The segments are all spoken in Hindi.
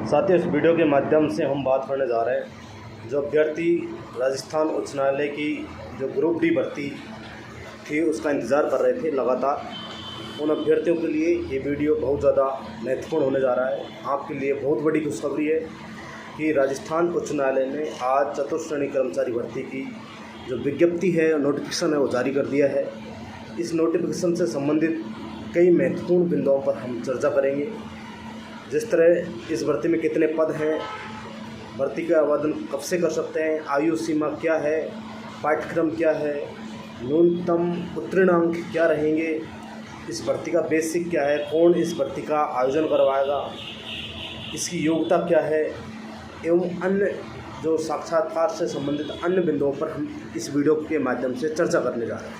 साथ ही इस वीडियो के माध्यम से हम बात करने जा रहे हैं जो अभ्यर्थी राजस्थान उच्च न्यायालय की जो ग्रुप डी भर्ती थी उसका इंतज़ार कर रहे थे लगातार, उन अभ्यर्थियों के लिए ये वीडियो बहुत ज़्यादा महत्वपूर्ण होने जा रहा है। आपके लिए बहुत बड़ी खुशखबरी है कि राजस्थान उच्च न्यायालय ने आज चतुर्थ कर्मचारी भर्ती की जो विज्ञप्ति है, नोटिफिकेशन है, वो जारी कर दिया है। इस नोटिफिकेशन से संबंधित कई महत्वपूर्ण बिंदुओं पर हम चर्चा करेंगे। जिस तरह इस भर्ती में कितने पद हैं, भर्ती का आवेदन कब से कर सकते हैं, आयु सीमा क्या है, पाठ्यक्रम क्या है, न्यूनतम उत्तीर्णांक क्या रहेंगे, इस भर्ती का बेसिक क्या है, कौन इस भर्ती का आयोजन करवाएगा, इसकी योग्यता क्या है, एवं अन्य जो साक्षात्कार से संबंधित अन्य बिंदुओं पर हम इस वीडियो के माध्यम से चर्चा करने जा रहे हैं।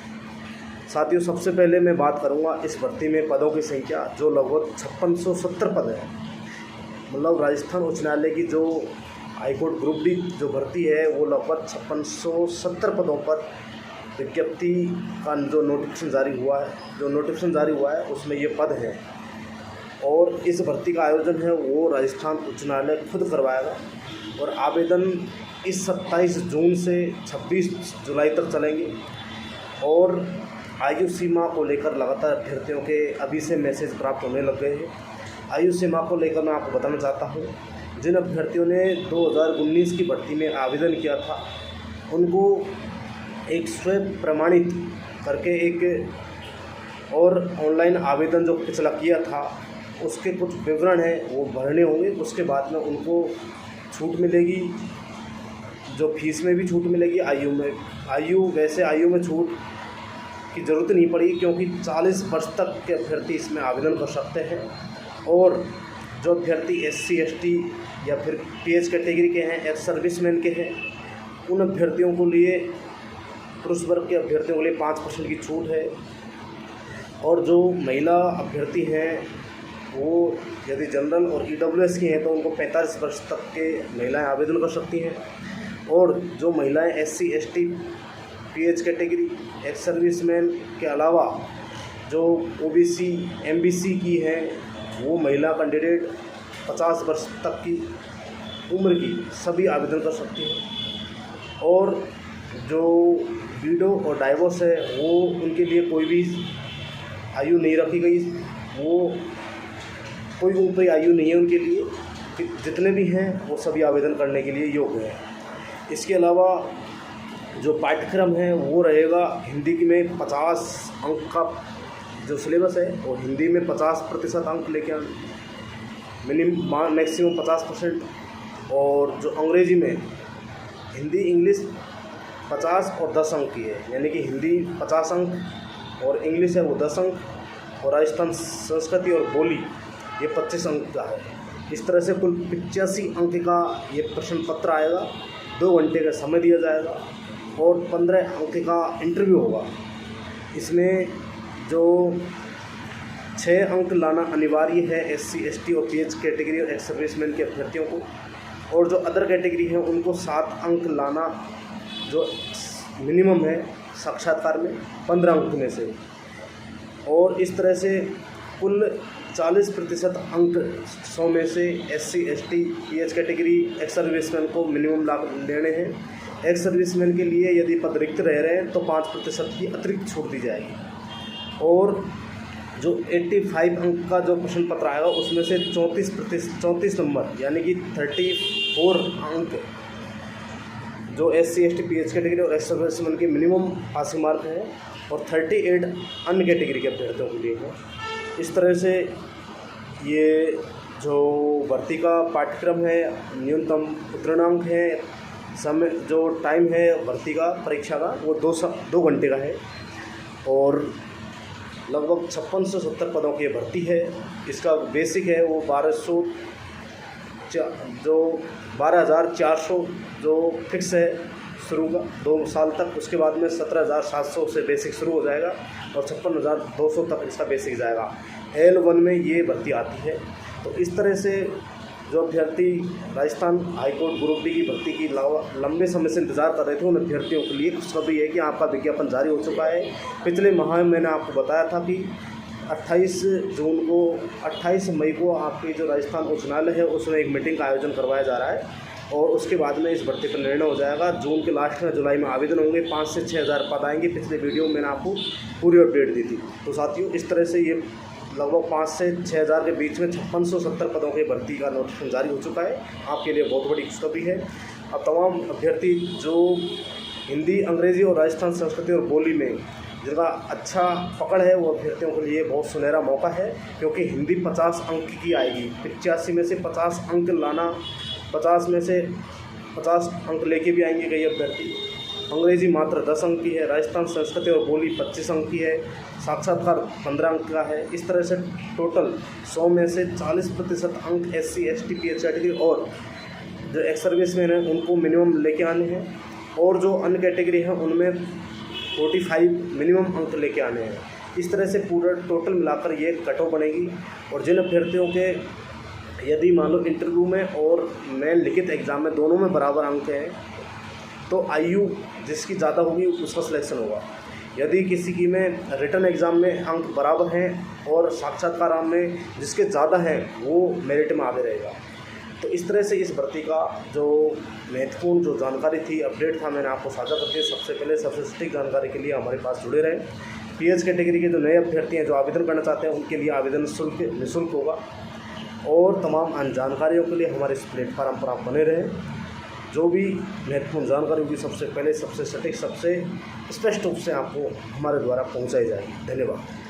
साथियों, सबसे पहले मैं बात करूंगा इस भर्ती में पदों की संख्या जो लगभग 5670 पद है। मतलब राजस्थान उच्च न्यायालय की जो हाईकोर्ट ग्रुप डी जो भर्ती है वो लगभग 5670 पदों पर विज्ञप्ति का जो नोटिफिकेशन जारी हुआ है उसमें ये पद हैं। और इस भर्ती का आयोजन है वो राजस्थान उच्च न्यायालय खुद करवाएगा और आवेदन इस 27 जून से 26 जुलाई तक चलेंगे। और आयु सीमा को लेकर लगातार अभ्यर्थियों के अभी से मैसेज प्राप्त होने लग गए हैं। आयु सीमा को लेकर मैं आपको बताना चाहता हूँ, जिन अभ्यर्थियों ने 2019 की भर्ती में आवेदन किया था उनको एक स्वयं प्रमाणित करके एक और ऑनलाइन आवेदन जो पिछला किया था उसके कुछ विवरण हैं वो भरने होंगे। उसके बाद में उनको छूट मिलेगी, जो फीस में भी छूट मिलेगी, वैसे आयु में छूट की ज़रूरत नहीं पड़ेगी क्योंकि 40 वर्ष तक के अभ्यर्थी इसमें आवेदन कर सकते हैं। और जो अभ्यर्थी SC ST या फिर PH कैटेगरी के हैं, एक्स सर्विसमैन के हैं, उन अभ्यर्थियों को लिए, पुरुष वर्ग के अभ्यर्थियों के लिए 5% की छूट है। और जो महिला अभ्यर्थी हैं वो यदि जनरल और EWS की हैं तो उनको 45 वर्ष तक के महिलाएं आवेदन कर सकती हैं। और जो महिलाएं SC ST PH category, ex serviceman के अलावा जो OBC MBC की हैं वो महिला कैंडिडेट 50 वर्ष तक की उम्र की सभी आवेदन कर सकती हैं। और जो विडो और डाइवोर्स है वो उनके लिए कोई भी आयु नहीं रखी गई, वो कोई ऊपरी आयु नहीं है उनके लिए, जितने भी हैं वो सभी आवेदन करने के लिए योग्य हैं। इसके अलावा जो पाठ्यक्रम है वो रहेगा हिंदी में 50 अंक का जो सिलेबस है वो हिंदी में 50% अंक लेके मैक्सिमम 50%। और जो अंग्रेजी में हिंदी इंग्लिश 50 और 10 अंक की है, यानी कि हिंदी 50 अंक और इंग्लिश है वो 10 अंक और राजस्थान संस्कृति और बोली ये 25 अंक का है। इस तरह से कुल 85 अंक का ये प्रश्न पत्र आएगा। 2 घंटे का समय दिया जाएगा और 15 अंक का इंटरव्यू होगा। इसमें जो 6 अंक लाना अनिवार्य है SC ST और PH कैटेगरी और एक्स सर्विसमैन के अभ्यर्थियों को, और जो अदर कैटेगरी है उनको 7 अंक लाना जो मिनिमम है साक्षात्कार में 15 अंक में से। और इस तरह से कुल 40% अंक 100 में से SC ST PH category ex serviceman को मिनिमम लेने हैं। एक्स सर्विसमैन के लिए यदि पद रिक्त रह रहे हैं तो 5% की अतिरिक्त छूट दी जाएगी। और जो 85 अंक का जो प्रश्न पत्र आएगा उसमें से 34 नंबर यानी कि 34 अंक जो SC ST PH कैटेगरी और एक्स सर्विसमैन के मिनिमम पासिंग मार्क है और 38 अन्य कैटेगरी के अभ्यर्थियों के लिए है। इस तरह से ये जो भर्ती का पाठ्यक्रम है, न्यूनतम उत्तीर्णांक है, समय जो टाइम है भर्ती का परीक्षा का वो 2 घंटे का है और लगभग 56 से 70 पदों की भर्ती है। इसका बेसिक है वो 12,400 जो फिक्स है शुरू का 2 साल तक। उसके बाद में 17,700 से बेसिक शुरू हो जाएगा और 56,200 तक इसका बेसिक जाएगा। L1 में ये भर्ती आती है। तो इस तरह से जो अभ्यर्थी राजस्थान हाईकोर्ट ग्रुप डी की भर्ती की लंबे समय से इंतजार कर रहे थे उन अभ्यर्थियों के लिए खुशखबरी है कि आपका विज्ञापन जारी हो चुका है। पिछले माह में मैंने आपको बताया था कि 28 जून को 28 मई को आपकी जो राजस्थान उच्च न्यायालय है उसमें एक मीटिंग का आयोजन करवाया जा रहा है और उसके बाद में इस भर्ती पर निर्णय हो जाएगा। जून के लास्ट में जुलाई में आवेदन होंगे। 5 से 6 हज़ार पद आएंगे। पिछले वीडियो में मैंने आपको पूरी अपडेट दी थी। तो साथियों, इस तरह से ये लगभग 5 से 6 हज़ार के बीच में 5670 पदों की भर्ती का नोटिफिकेशन जारी हो चुका है। आपके लिए बहुत बड़ी खुशखबरी है। अब तमाम अभ्यर्थी जो हिंदी, अंग्रेज़ी और राजस्थान संस्कृति और बोली में जिनका अच्छा पकड़ है, वो अभ्यर्थियों के लिए बहुत सुनहरा मौका है, क्योंकि हिंदी 50 अंक की आएगी। 85 में से 50 अंक लाना, 50 में से 50 अंक लेके भी आएंगे कई अभ्यर्थी। अंग्रेज़ी मात्र 10 अंक की है। राजस्थान संस्कृति और बोली 25 अंक की है। साक्षात्कार 15 अंक का है। इस तरह से टोटल 100 में से 40% अंक SC, ST, PH कैटेगरी और जो एक्स सर्विसमैन हैं उनको मिनिमम लेके आने हैं, और जो अन्य कैटेगरी हैं उनमें 45 मिनिमम अंक लेके आने हैं। इस तरह से पूरा टोटल मिलाकर ये कट ऑफ बनेगी। और जिन अभ्यर्थियों के यदि मान लो इंटरव्यू में और मेन लिखित एग्ज़ाम में दोनों में बराबर अंक हैं, तो आयु जिसकी ज़्यादा होगी उसका सिलेक्शन होगा। यदि किसी की में रिटन एग्ज़ाम में अंक बराबर हैं और साक्षात्कार में जिसके ज़्यादा हैं वो मेरिट में आगे रहेगा। तो इस तरह से इस भर्ती का जो महत्वपूर्ण जो जानकारी थी, अपडेट था, मैंने आपको साझा करके सबसे पहले सबसे सटीक जानकारी के लिए हमारे पास जुड़े रहें। PH कैटेगरी के जो नए अभ्यर्थी हैं जो आवेदन करना चाहते हैं उनके लिए आवेदन शुल्क निःशुल्क होगा। और तमाम अन्य जानकारियों के लिए हमारे इस प्लेटफार्म पर आप बने रहें। जो भी महत्वपूर्ण जानकारी होगी सबसे पहले, सबसे सटीक, सबसे स्पष्ट रूप से आपको हमारे द्वारा पहुंचाई जाएगी। धन्यवाद।